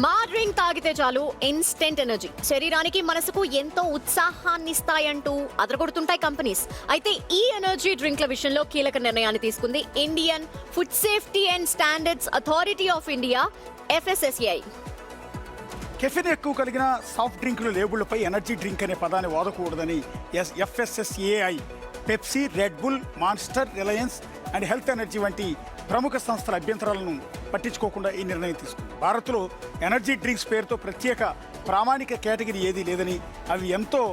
మా డ్రింక్ తాగితే చాలు ఇన్స్టెంట్ ఎనర్జీ, శరీరానికి మనసుకు ఎంతో ఉత్సాహాన్ని ఇస్తాయంటూ అదరగొడుతుంటాయి కంపెనీస్. అయితే ఈ ఎనర్జీ డ్రింక్ల విషయంలో కీలక నిర్ణయాన్ని తీసుకుంది Indian food safety and standards authority of India, FSSAI. Caffeine ఎక్కువ కలిగిన సాఫ్ట్ డ్రింకుల లేబుళ్లపై ఎనర్జీ డ్రింక్ అనే పదాన్ని వాడకూడదని FSSAI Pepsi, red bull, monster, Reliance and health energy వంటి ప్రముఖ సంస్థల అభ్యంతరాలను పట్టించుకోకుండా ఈ నిర్ణయం తీసుకుంది. భారత్లో ఎనర్జీ డ్రింక్స్ పేరుతో ప్రత్యేక ప్రామాణిక కేటగిరీ ఏదీ లేదని, అవి ఎంతో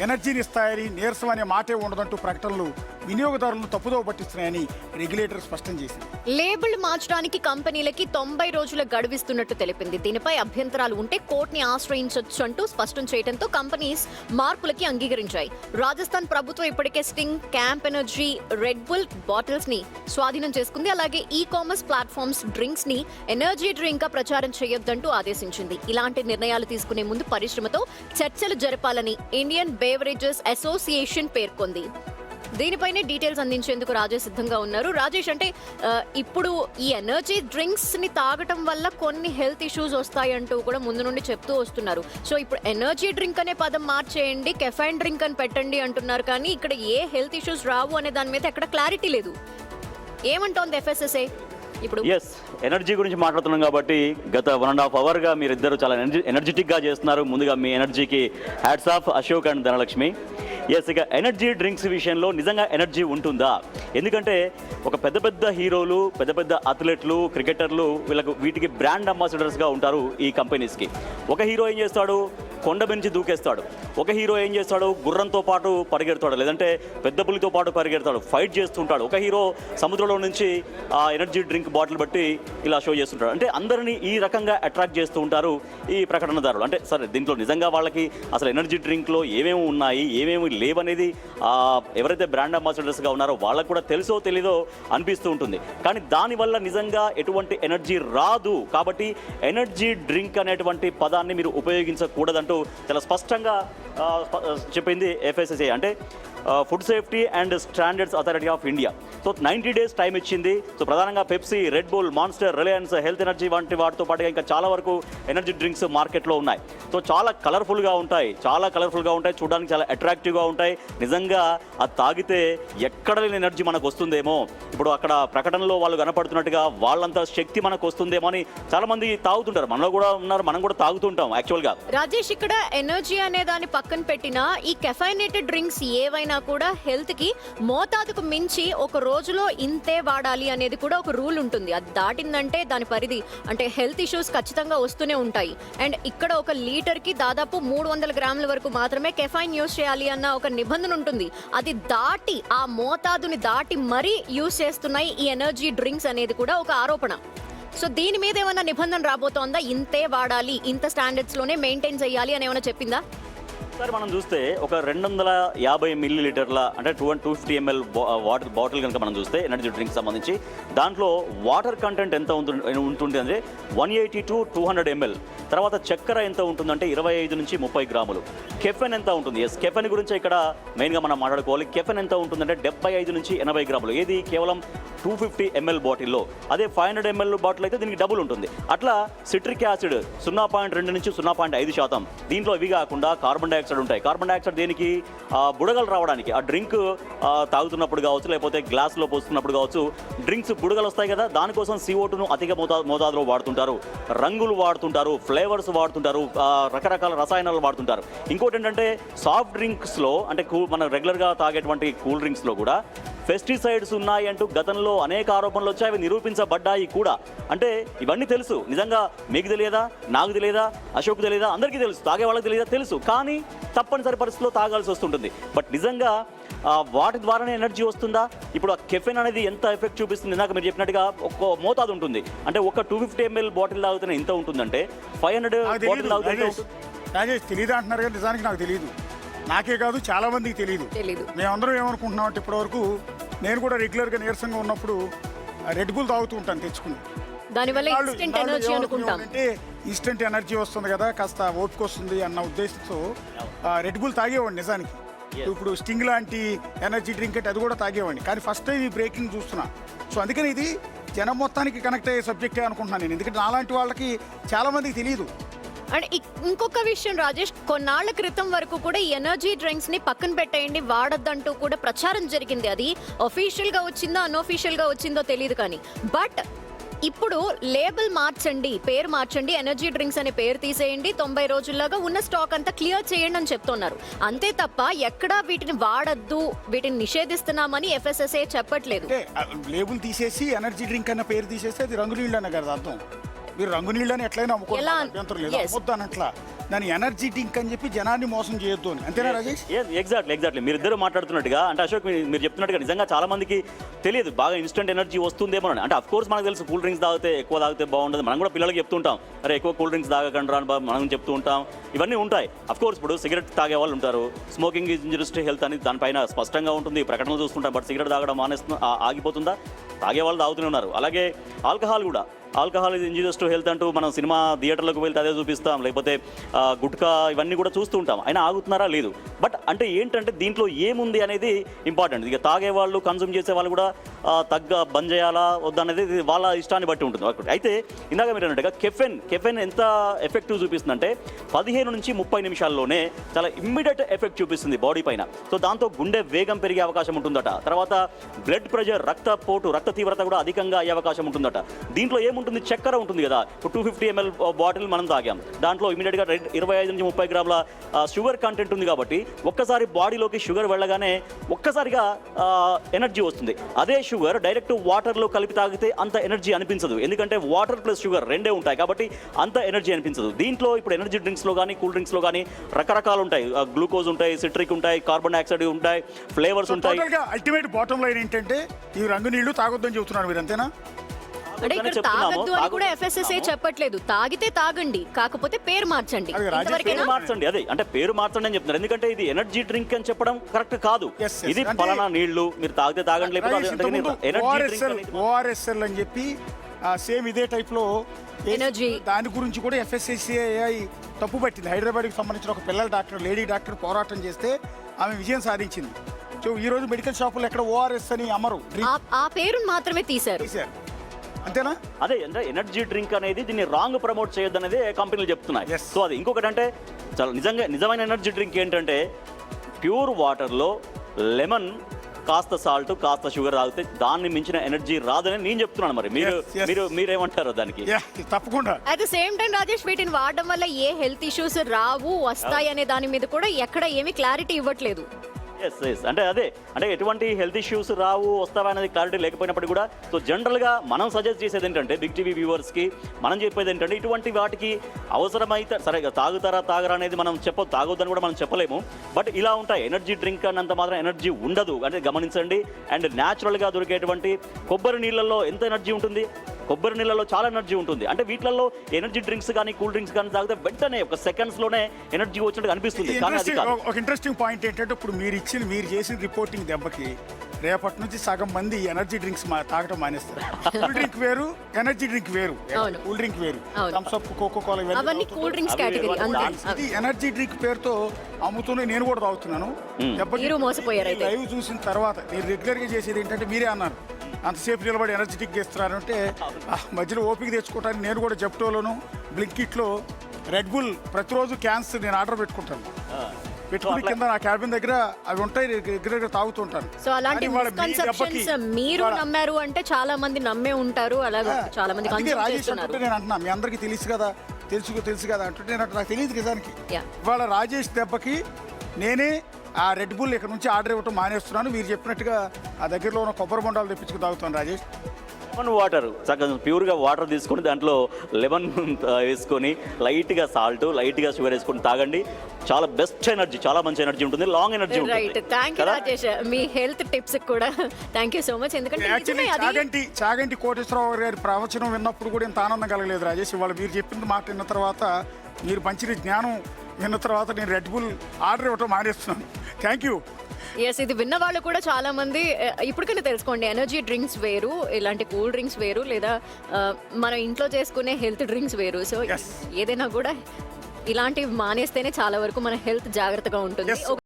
ఎనర్జీని ఇస్తాయని, నీరసం అనే మాటే ఉండదంటూ ప్రకటనలు వినియోగదారులను తప్పుదోవ పట్టిస్తున్నాయని రెగ్యులేటర్ స్పష్టం చేసింది. లేబుల్ మార్చడానికి కంపెనీలకి 90 రోజుల గడువిస్తున్నట్టు తెలిపింది. దీనిపై అభ్యంతరాలు ఉంటే కోర్టుని ఆశ్రయించొచ్చు అంటూ స్పష్టం చేయడంతో కంపెనీస్ మార్పులకి అంగీకరించాయి. రాజస్థాన్ ప్రభుత్వం ఇప్పటికే sting, camp energy, red bull bottles ని స్వాధీనం చేసుకుంది. అలాగే ఈ కామర్స్ ప్లాట్ఫామ్స్ డ్రింక్స్ ని ఎనర్జీ డ్రింక్ గా ప్రచారం చేయొద్దంటూ ఆదేశించింది. ఇలాంటి నిర్ణయాలు తీసుకునే ముందు పరిశ్రమతో చర్చలు జరపాలని ఇండియన్ బేవరేజెస్ అసోసియేషన్ పేర్కొంది. దీనిపైనే డీటెయిల్స్ అందించేందుకు రాజేష్ సిద్ధంగా ఉన్నారు. రాజేష్, అంటే ఇప్పుడు ఈ ఎనర్జీ డ్రింక్స్ ని తాగటం వల్ల కొన్ని హెల్త్ ఇష్యూస్ వస్తాయంటూ కూడా ముందు నుండి చెప్తూ వస్తున్నారు. సో ఇప్పుడు ఎనర్జీ డ్రింక్ అనే పదం మార్చేయండి, కెఫైన్ డ్రింక్ అని పెట్టండి అంటున్నారు. కానీ ఇక్కడ ఏ హెల్త్ ఇష్యూస్ రావు అనే దాని మీద ఎక్కడ క్లారిటీ లేదు. ఏమంటోంది FSSAI ఇప్పుడు? ఎనర్జీ గురించి మాట్లాడుతున్నాం కాబట్టి గత 1.5 hours గా మీరిద్దరు చాలా ఎనర్జెటిక్ గా చేస్తున్నారు. ముందుగా మీ ఎనర్జీకి hats off Ashok and Dhanalakshmi. ఇక ఎనర్జీ డ్రింక్స్ విషయంలో నిజంగా ఎనర్జీ ఉంటుందా? ఎందుకంటే ఒక పెద్ద హీరోలు, పెద్ద అథ్లెట్లు, క్రికెటర్లు వీటికి బ్రాండ్ అంబాసిడర్స్గా ఉంటారు ఈ కంపెనీస్కి. ఒక హీరో ఏం చేస్తాడు, కొండ నుంచి దూకేస్తాడు. ఒక హీరో ఏం చేస్తాడు, గుర్రంతో పాటు పరిగెడతాడు, లేదంటే పెద్ద పులితో పాటు పరిగెడతాడు, ఫైట్ చేస్తుంటాడు. ఒక హీరో సముద్రంలో నుంచి ఆ ఎనర్జీ డ్రింక్ బాటిల్ బట్టి ఇలా షో చేస్తుంటాడు. అంటే అందరినీ ఈ రకంగా అట్రాక్ట్ చేస్తూ ఉంటారు ఈ ప్రకటనదారులు. అంటే సరే, దీంట్లో నిజంగా వాళ్ళకి అసలు ఎనర్జీ డ్రింక్లో ఏమేమి ఉన్నాయి, ఏమేమి లేవనేది ఎవరైతే బ్రాండ్ అంబాసిడర్స్గా ఉన్నారో వాళ్ళకు కూడా తెలుసో తెలీదో అనిపిస్తూ ఉంటుంది. కానీ దానివల్ల నిజంగా ఎటువంటి ఎనర్జీ రాదు. కాబట్టి ఎనర్జీ డ్రింక్ అనేటువంటి పదాన్ని మీరు ఉపయోగించకూడదంటూ చాలా స్పష్టంగా చెప్పింది FSSAI, అంటే food safety and standards authority of India. So 90 days time ఇచ్చింది. సో ప్రధానంగా Pepsi, red bull, monster, Reliance, health energy వంటి వాటితో పాటుగా ఇంకా చాలా వరకు ఎనర్జీ డ్రింక్స్ మార్కెట్లో ఉన్నాయి. సో చాలా కలర్ఫుల్గా ఉంటాయి, చూడడానికి చాలా అట్రాక్టివ్గా ఉంటాయి. నిజంగా అది తాగితే ఎక్కడ లేని ఎనర్జీ మనకు వస్తుందేమో, ఇప్పుడు అక్కడ ప్రకటనలో వాళ్ళు కనపడుతున్నట్టుగా వాళ్ళంతా శక్తి మనకు వస్తుందేమో అని చాలా మంది తాగుతుంటారు. మనలో కూడా ఉన్నారు, మనం కూడా తాగుతుంటాం యాక్చువల్గా. రాజేష్, ఇక్కడ ఎనర్జీ అనే దాన్ని పక్కన పెట్టినా ఈ కెఫైనేటెడ్ డ్రింక్స్ ఏవైనా కూడా హెల్త్ కి మోతాదుకు మించి ఒక రోజులో ఇంతే వాడాలి అనేది కూడా ఒక రూల్ ఉంటుంది. అది దాటిందంటే దాని పరిధి, అంటే హెల్త్ ఇష్యూస్ ఖచ్చితంగా వస్తూనే ఉంటాయి. అండ్ ఇక్కడ ఒక లీటర్ కి దాదాపు 300 grams వరకు మాత్రమే కెఫైన్ యూజ్ చేయాలి అన్న ఒక నిబంధన ఉంటుంది. అది దాటి, ఆ మోతాదుని దాటి మరీ యూజ్ చేస్తున్నాయి ఈ ఎనర్జీ డ్రింక్స్ అనేది కూడా ఒక ఆరోపణ. సో దీని మీద ఏమైనా నిబంధన రాబోతోందా? ఇంతే వాడాలి, ఇంత స్టాండర్డ్స్ లోనే మెయింటైన్ చేయాలి అని ఏమైనా చెప్పిందా? సార్, మనం చూస్తే ఒక 250 ml అంటే 250 ml బాటిల్ కనుక మనం చూస్తే ఎనర్జీ డ్రింక్ సంబంధించి దాంట్లో వాటర్ కంటెంట్ ఎంత ఉంటుంది అంటే 180 to 200 ml. తర్వాత చక్కెర ఎంత ఉంటుందంటే 25 నుంచి 30 grams. కెఫెన్ ఎంత ఉంటుంది? కెఫెన్ గురించి ఇక్కడ మెయిన్గా మనం మాట్లాడుకోవాలి. కెఫెన్ ఎంత ఉంటుందంటే 75 నుంచి 80 grams. ఏది కేవలం 250 ml బాటిల్లో. అదే 500 ml బాటిల్ అయితే దీనికి డబుల్ ఉంటుంది. అట్లా సిట్రిక్ యాసిడ్ 0.2 నుంచి 0.5%. దీంట్లో ఇవి కాకుండా కార్బన్ డైఆక్సైడ్ ఉంటాయి. కార్బన్ డైఆక్సైడ్ దేనికి? బుడగలు రావడానికి. ఆ డ్రింక్ తాగుతున్నప్పుడు కావచ్చు, లేకపోతే గ్లాస్లో పోస్తున్నప్పుడు కావచ్చు, డ్రింక్స్ బుడగలు వస్తాయి కదా, దానికోసం CO2ను అధిక మోతాదులో వాడుతుంటారు. రంగులు వాడుతుంటారు, ఫ్లేవర్స్ వాడుతుంటారు, రకరకాల రసాయనాలు వాడుతుంటారు. ఇంకోటి ఏంటంటే సాఫ్ట్ డ్రింక్స్లో, అంటే మనం రెగ్యులర్గా తాగేటువంటి కూల్ డ్రింక్స్లో కూడా పెస్టిసైడ్స్ ఉన్నాయి అంటూ గతంలో అనేక ఆరోపణలు వచ్చాయి. అవి నిరూపించబడ్డాయి కూడా. అంటే ఇవన్నీ తెలుసు. నిజంగా మీకు తెలియదా, నాకు తెలియదా, అశోక్ తెలియదా? అందరికీ తెలుసు. తాగే వాళ్ళకి తెలియదా? తెలుసు. కానీ తప్పనిసరి పరిస్థితుల్లో తాగాల్సి వస్తుంటుంది. బట్ నిజంగా వాటి ద్వారానే ఎనర్జీ వస్తుందా? ఇప్పుడు ఆ కెఫెన్ అనేది ఎంత ఎఫెక్ట్ చూపిస్తుంది? ఇందాక మీరు చెప్పినట్టుగా ఒక మోతాదు ఉంటుంది. అంటే ఒక 250 ml బాటిల్ తాగితేనే ఎంత ఉంటుందంటే 500 బాటిల్ తాగితే రాజేష్ తెలియదు అంటున్నారు కదా, నిజానికి నాకు తెలియదు. నాకే కాదు, చాలా మందికి తెలియదు. మేమందరం ఏమనుకుంటున్నాం అంటే ఇప్పటివరకు నేను కూడా రెగ్యులర్గా నీరసంగా ఉన్నప్పుడు రెడ్ బుల్ తాగుతూ ఉంటాను తెచ్చుకుని. దానివల్ల ఇన్స్టెంట్ ఎనర్జీ వస్తుంది కదా, కాస్త ఓపిక వస్తుంది అన్న ఉద్దేశంతో రెడ్ బుల్ తాగేవాడిని నిజానికి. ఇప్పుడు స్టింగ్ లాంటి ఎనర్జీ డ్రింక్ అంటే అది కూడా తాగేవాడిని. కానీ ఫస్ట్ టైం ఈ బ్రేకింగ్ చూస్తున్నా. సో అందుకని ఇది జనం మొత్తానికి కనెక్ట్ అయ్యే సబ్జెక్టే అనుకుంటున్నాను నేను, ఎందుకంటే నాలాంటి వాళ్ళకి చాలా మందికి తెలియదు. అండ్ ఇంకొక విషయం రాజేష్, కొన్నాళ్ల క్రితం వరకు కూడా ఈ ఎనర్జీ డ్రింక్స్ ని పక్కన పెట్టేయండి, వాడొద్దంటూ కూడా ప్రచారం జరిగింది. అది అఫీషియల్ గా వచ్చిందో అన్అఫీషియల్ గా వచ్చిందో తెలియదు కానీ, బట్ ఇప్పుడు లేబుల్ మార్చండి, పేరు మార్చండి, ఎనర్జీ డ్రింక్స్ అనే పేరు తీసేయండి, 90 రోజుల్లాగా ఉన్న స్టాక్ అంతా క్లియర్ చేయండి అని చెప్తున్నారు. అంతే తప్ప ఎక్కడా వీటిని వాడద్దు, వీటిని నిషేధిస్తున్నామని ఎఫ్ఎస్ఎస్ఏ చెప్పట్లేదు. అంటే లేబుల్ తీసేసి ఎనర్జీ డ్రింక్ అన్న పేరు తీసేస్తే అది రంగు నీళ్ళు అనే కదా అర్థం. మీరు రంగు నీళ్ళని ఎట్లయినా అమ్ముకోవాలి, అభ్యంతరం లేదు, అమ్మొద్దు అని అట్లా. దాని ఎనర్జీ డ్రింక్ అని చెప్పి జనాన్ని మోసం చేయొద్దు అని, అంతేనా రాజేష్? ఎగ్జాక్ట్లీ మీరు ఇద్దరు మాట్లాడుతున్నట్టుగా, అంటే అశోక్ మీరు చెప్తున్నట్టుగా నిజంగా చాలా మందికి తెలియదు బాగా ఇన్స్టెంట్ ఎనర్జీ వస్తుందేమో అని. అంటే అఫ్ కోర్స్ మనకు తెలుసు కూల్ డ్రింక్స్ తాగితే ఎక్కువ తాగితే బాగుంటుంది, మనం కూడా పిల్లలకి చెప్తుంటాం, అరే ఎక్కువ కూల్ డ్రింక్స్ తాగకండి రా అని మనం చెప్తూ ఉంటాం, ఇవన్నీ ఉంటాయి. అఫ్ కోర్స్ ఇప్పుడు సిగరెట్ తాగే వాళ్ళు ఉంటారు, smoking is injurious to health అని దానిపైన స్పష్టంగా ఉంటుంది, ప్రకటనలు చూస్తుంటాం. బట్ సిగరెట్ తాగడం ఆగిపోతుందా? తాగే వాళ్ళు తాగుతూనే ఉన్నారు. అలాగే ఆల్కహాల్ కూడా, ఆల్కహాల్ ఇది ఇంజూరియస్ టు హెల్త్ అంటూ మనం సినిమా థియేటర్లకు వెళ్తే అదే చూపిస్తాం, లేకపోతే గుట్కా ఇవన్నీ కూడా చూస్తూ ఉంటాం. అయినా ఆగుతున్నారా? లేదు. బట్ అంటే ఏంటంటే దీంట్లో ఏముంది అనేది ఇంపార్టెంట్. ఇక తాగే వాళ్ళు, కన్సూమ్ చేసే వాళ్ళు కూడా బంద్ చేయాలా వద్దనేది వాళ్ళ ఇష్టాన్ని బట్టి ఉంటుంది. అయితే ఇందాక మీరు అన్నట్టుగా కెఫెన్ ఎంత ఎఫెక్టివ్ చూపిస్తుందంటే 15 నుంచి 30 నిమిషాల్లోనే చాలా ఇమ్మీడియట్ ఎఫెక్ట్ చూపిస్తుంది బాడీ పైన. సో దాంతో గుండె వేగం పెరిగే అవకాశం ఉంటుందట. తర్వాత బ్లడ్ ప్రెషర్, రక్త తీవ్రత కూడా అధికంగా అయ్యే అవకాశం ఉంటుందట. దీంట్లో ఏముంటుంది? చక్కెర ఉంటుంది కదా. ఇప్పుడు 250 ml బాటిల్ మనం తాగాం, దాంట్లో ఇమీడియట్గా 25 నుంచి 30 గ్రాముల షుగర్ కంటెంట్ ఉంది. కాబట్టి ఒక్కసారి బాడీలోకి షుగర్ వెళ్ళగానే ఒక్కసారిగా ఎనర్జీ వస్తుంది. అదే షుగర్ డైరెక్ట్ వాటర్లో కలిపి తాగితే అంత ఎనర్జీ అనిపించదు, ఎందుకంటే వాటర్ ప్లస్ షుగర్ రెండే ఉంటాయి కాబట్టి అంత ఎనర్జీ అనిపించదు. దీంట్లో ఇప్పుడు ఎనర్జీ డ్రింక్స్లో కానీ కూల్ డ్రింక్స్లో కానీ రకరకాలు ఉంటాయి, గ్లూకోజ్ ఉంటాయి, సిట్రిక్ ఉంటాయి, కార్బన్ డైఆక్సైడ్ ఉంటాయి, ఫ్లేవర్స్ ఉంటాయి. అల్టిమేట్ బాటమ్ లైన్ ఏంటంటే ఈ రంగు నీళ్లు తాగొద్దని చెబుతున్నారు మీరు, అంతేనా? అంటే ఇక్కడ తాగద్దు అని కూడా ఎఫ్ఎస్ఎస్ఏ చెప్పట్లేదు, తాగితే తాగండి, కాకపోతే పేరు మార్చండి. పేరు మార్చండి, అదే అంటే పేరు మార్చండి అని చెప్తున్నారు. ఎందుకంటే ఇది ఎనర్జీ డ్రింక్ అని చెప్పడం కరెక్ట్ కాదు. ఇది పలానా నీళ్లు, మీరు తాగితే తాగండి. ఓఆర్ఎస్ఎల్ అని చెప్పి సేమ్ ఇదే టైప్ లో ఎనర్జీ, దాని గురించి కూడా ఎఫ్ఎస్ఎస్ఏఐ తప్పు పట్టింది. హైదరాబాద్కి సంబంధించిన ఒక పిల్లల డాక్టర్, లేడీ డాక్టర్ పోరాటం చేస్తే ఆమె విజయం సాధించింది. సో ఈ రోజు మెడికల్ షాపులు ఎక్కడ ఓఆర్ఎస్ అని అమ్మరు, ఆ పేరును మాత్రమే తీశారు. అంతేనా? అదే అంటే ఎనర్జీ డ్రింక్ అనేది దీన్ని రాంగ్ ప్రమోట్ చేయొద్దు అనేది కంపెనీలు చెప్తున్నాయి. సో అది ఇంకొకటి అంటే చాలా నిజమైన ఎనర్జీ డ్రింక్ ఏంటంటే ప్యూర్ వాటర్లో లెమన్, కాస్త సాల్ట్, కాస్త షుగర్ తాగితే దాన్ని మించిన ఎనర్జీ రాదని నేను చెప్తున్నాను. మరి మీరేమంటారు దానికి? తప్పకుండా. At the same time Rajesh, వీటిని వాడడం వల్ల ఏ హెల్త్ ఇష్యూస్ రావు, వస్తాయి అనే దాని మీద కూడా ఎక్కడ ఏమీ క్లారిటీ ఇవ్వట్లేదు. అంటే ఎటువంటి హెల్త్ ఇష్యూస్ రావు, వస్తావా అనేది క్లారిటీ లేకపోయినప్పటికీ కూడా సో జనరల్గా మనం సజెస్ట్ చేసేది ఏంటంటే బిగ్ టీవీ వ్యూవర్స్కి మనం చెప్పేది ఏంటంటే ఇటువంటి వాటికి అవసరమైతే సరే తాగరా అనేది మనం తాగొద్దని కూడా మనం చెప్పలేము. బట్ ఇలా ఉంటాయి. ఎనర్జీ డ్రింక్ అన్నంత మాత్రం ఎనర్జీ ఉండదు అంటే గమనించండి. అండ్ న్యాచురల్గా దొరికేటువంటి కొబ్బరి నీళ్ళల్లో ఎంత ఎనర్జీ ఉంటుంది? కొబ్బరి నీళ్ళలో చాలా ఎనర్జీ ఉంటుంది. అంటే వీటిల్లో ఎనర్జీ డ్రింక్స్ కానీ కూల్ డ్రింక్స్ కానీ తాగితే వెంటనే ఒక సెకండ్స్లోనే ఎనర్జీ వచ్చినట్టు అనిపిస్తుంది. ఒక ఇంట్రెస్టింగ్ పాయింట్ ఏంటంటే ఇప్పుడు మీరు చేసిన రిపోర్టింగ్ దెబ్బకి రేపటి నుంచి సగం మంది ఎనర్జీ డ్రింక్స్ తాగడం మానేస్తారు. కూల్ డ్రింక్ వేరు, ఎనర్జీ డ్రింక్ వేరు, కూల్ డ్రింక్ వేరు, థమ్స్ అప్, కోకో కోలా ఇది ఎనర్జీ డ్రింక్ పేరుతో అమ్ముతూనే నేను కూడా తాగుతున్నాను. లైవ్ చూసిన తర్వాత మీరు రెగ్యులర్ గా చేసేది ఏంటంటే మీరే అన్నారు అంతసేపు నిలబడి ఎనర్జెటిక్ ఇస్తున్నారు అంటే మధ్యలో ఓపిక తెచ్చుకోవటానికి నేను కూడా జెప్టోలోను బ్లింకిట్లో రెడ్ బుల్ ప్రతిరోజు క్యాన్స్ నేను ఆర్డర్ పెట్టుకుని కింద నా క్యాబిన్ దగ్గర అవి ఉంటాయి, రెగ్యులర్ గా తాగుతుంటాను. సో అలాంటి మిస్కన్సెప్షన్స్ మీరు నమ్మారు అంటే చాలా మంది నమ్మే ఉంటారు. అలాగే చాలా మంది రాజేష్ అంటుంటే నేను అంటున్నా మీ అందరికీ తెలుసు కదా అంటుంటే నాకు తెలియదు నిజానికి. ఇవాళ రాజేష్ దెబ్బకి నేనే ఆ రెడ్ బుల్ ఇక్కడ నుంచి ఆర్డర్ ఇవ్వటం మానేస్తున్నాను. మీరు చెప్పినట్టుగా ఆ దగ్గరలో ఉన్న కొబ్బరి బొండాలు తెప్పించుకు తాగుతాను రాజేష్. లెమన్ వాటర్ చక్కగా ప్యూర్గా వాటర్ తీసుకొని దాంట్లో లెమన్ వేసుకొని లైట్గా సాల్ట్, లైట్గా షుగర్ వేసుకొని తాగండి. చాలా బెస్ట్ ఎనర్జీ, చాలా మంచి ఎనర్జీ ఉంటుంది, లాంగ్ ఎనర్జీ ఉంటుంది. Thank you Rajesh, me health tips కూడా థ్యాంక్ యూ సో మచ్. ఎందుకంటే చాగంటి కోటేశ్వరరావు గారి ప్రవచనం విన్నప్పుడు కూడా ఇంత ఆనందం కలగలేదు రాజేష్. ఇవాళ మీరు చెప్పిన మాట విన్న తర్వాత, మీరు పంచిన జ్ఞానం విన్న తర్వాత నేను రెడ్ బుల్ ఆర్డర్ ఇవ్వటం మానేస్తున్నాను. Thank you. ఎస్, ఇది విన్న వాళ్ళు కూడా చాలా మంది ఇప్పటికైనా తెలుసుకోండి, ఎనర్జీ డ్రింక్స్ వేరు, ఇలాంటి కూల్ డ్రింక్స్ వేరు, లేదా మన ఇంట్లో చేసుకునే హెల్త్ డ్రింక్స్ వేరు. సో ఏదైనా కూడా ఇలాంటివి మానేస్తేనే చాలా వరకు మన హెల్త్ జాగ్రత్తగా ఉంటుంది.